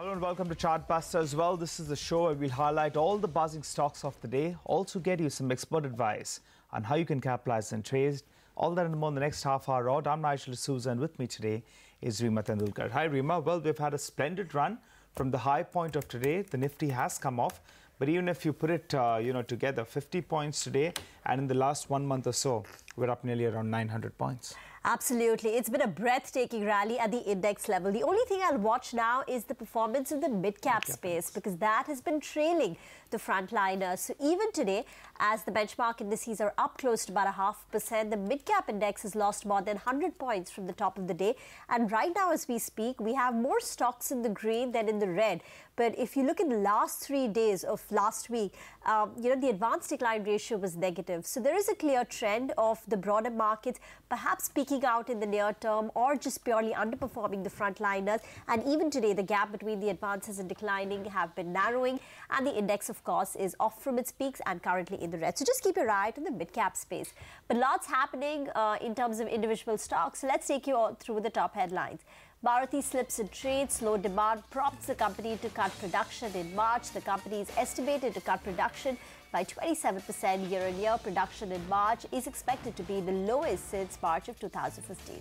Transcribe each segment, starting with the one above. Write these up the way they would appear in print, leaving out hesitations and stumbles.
Hello and welcome to Chartbuster as well. This is the show where we'll highlight all the buzzing stocks of the day, also get you some expert advice on how you can capitalize and trade. All that and more in the next half hour odd. I'm Nigel D'Souza and with me today is Reema Tendulkar. Hi Reema. Well, we've had a splendid run from the high point of today. The Nifty has come off, but even if you put it together, 50 points today, and in the last 1 month or so, we're up nearly around 900 points. Absolutely. It's been a breathtaking rally at the index level. The only thing I'll watch now is the performance of the mid-cap space, because that has been trailing the frontliners. So even today, as the benchmark indices are up close to about 0.5%, the mid-cap index has lost more than 100 points from the top of the day. And right now, as we speak, we have more stocks in the green than in the red. But if you look at the last 3 days of last week, the advanced decline ratio was negative. So there is a clear trend of the broader markets perhaps peaking out in the near term or just purely underperforming the frontliners. And even today, the gap between the advances and declining have been narrowing. And the index, of course, is off from its peaks and currently in the red. So just keep your eye on the mid-cap space. But lots happening in terms of individual stocks. So let's take you all through the top headlines. Bharati slips in trade. Slow demand prompts the company to cut production in March. The company is estimated to cut production by 27% year-on-year. Production in March is expected to be the lowest since March of 2015.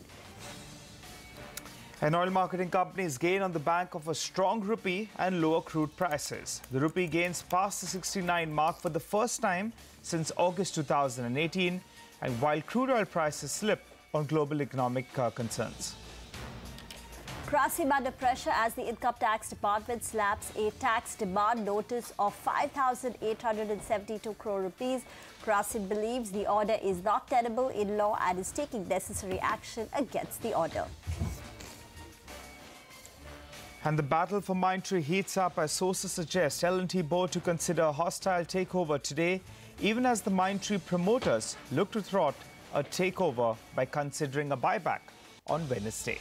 And oil marketing companies gain on the back of a strong rupee and lower crude prices. The rupee gains past the 69 mark for the first time since August 2018, and while crude oil prices slip on global economic concerns. Grasim under pressure as the Income Tax Department slaps a tax demand notice of 5,872 crore rupees. Grasim believes the order is not tenable in law and is taking necessary action against the order. And the battle for Mindtree heats up as sources suggest L&T board to consider a hostile takeover today, even as the Mindtree promoters look to thwart a takeover by considering a buyback on Wednesday.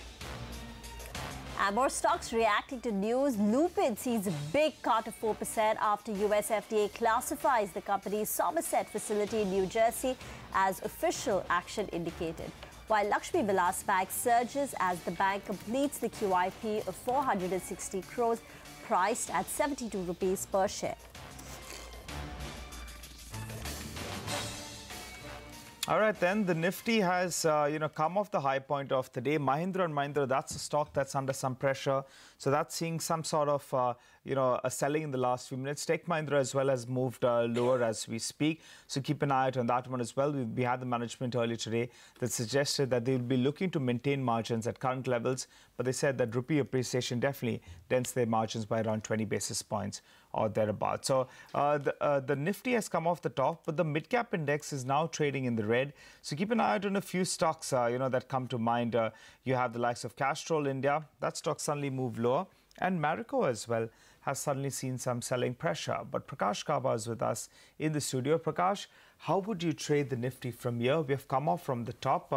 And more stocks reacting to news. Lupin sees a big cut of 4% after US FDA classifies the company's Somerset facility in New Jersey as official action indicated. While Lakshmi Vilas Bank surges as the bank completes the QIP of 460 crores, priced at 72 rupees per share. All right, then the Nifty has, come off the high point of the day. Mahindra & Mahindra, that's a stock that's under some pressure. So that's seeing some sort of, a selling in the last few minutes. Tech Mahindra as well has moved lower as we speak. So keep an eye out on that one as well. We had the management earlier today that suggested that they will be looking to maintain margins at current levels. But they said that rupee appreciation definitely dents their margins by around 20 basis points or thereabouts. So the Nifty has come off the top, but the mid-cap index is now trading in the red. So keep an eye out on a few stocks, that come to mind. You have the likes of Castrol India. That stock suddenly moved lower. And Marico as well has suddenly seen some selling pressure. But Prakash Kaba is with us in the studio. Prakash, how would you trade the Nifty from here? We have come off from the top.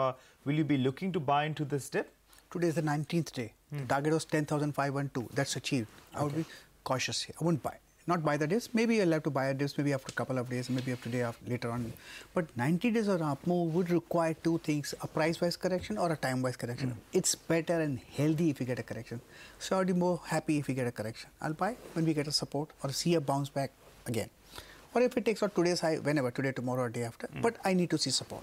Will you be looking to buy into this dip? Today is the 19th day. The target was 10,512. That's achieved. I would be cautious here. I wouldn't buy. Not buy the dips. Maybe I'll have to buy a dips maybe after a couple of days, maybe after today, later on. But 90 days of up move would require two things, a price-wise correction or a time-wise correction. It's better and healthy if you get a correction. So I'll be more happy if you get a correction. I'll buy when we get a support or see a bounce back again. Or if it takes out today's high, whenever, today, tomorrow or day after. But I need to see support.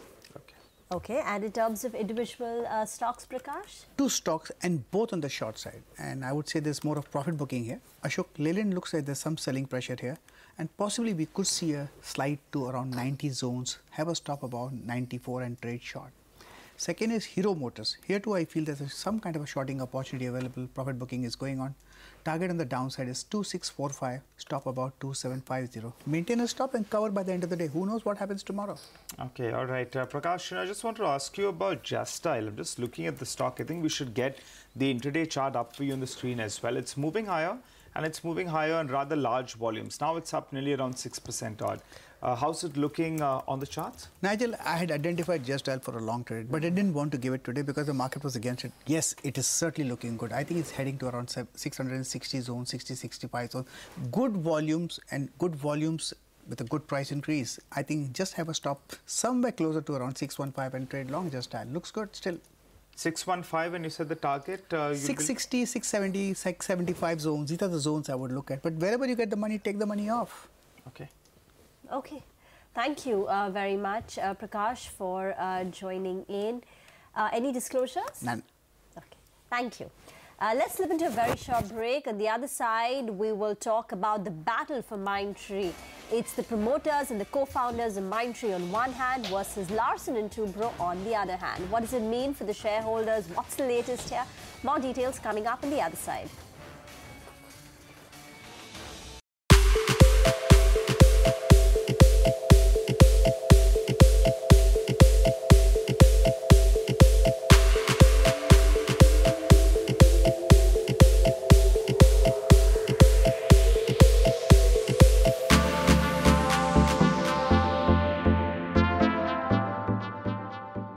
Okay, and in terms of individual stocks, Prakash? Two stocks and both on the short side. And I would say there's more of profit booking here. Ashok Leyland looks like there's some selling pressure here. And possibly we could see a slide to around 90 zones, have a stop about 94 and trade short. Second is Hero Motors. Here too I feel there's some kind of a shorting opportunity available. Profit booking is going on. Target on the downside is 2645, stop about 2750. Maintain a stop and cover by the end of the day. Who knows what happens tomorrow? Okay, all right. Prakash, I just want to ask you about Just Style. I'm just looking at the stock. I think we should get the intraday chart up for you on the screen as well. It's moving higher, and it's moving higher in rather large volumes. Now it's up nearly around 6% odd. How's it looking on the charts? Nigel, I had identified Just Dial for a long trade, but I didn't want to give it today because the market was against it. Yes, it is certainly looking good. I think it's heading to around 660 zone, 60, 65 zone. Good volumes with a good price increase. I think just have a stop somewhere closer to around 615 and trade long Just Dial. Looks good still. 615, and you said the target? 660, 670, 675 zones. These are the zones I would look at. But wherever you get the money, take the money off. Okay. Okay. Thank you very much, Prakash, for joining in. Any disclosures? None. Okay. Thank you. Let's slip into a very short break. On the other side, we will talk about the battle for Mindtree. It's the promoters and the co-founders of Mindtree on one hand versus Larsen & Toubro on the other hand. What does it mean for the shareholders? What's the latest here? More details coming up on the other side.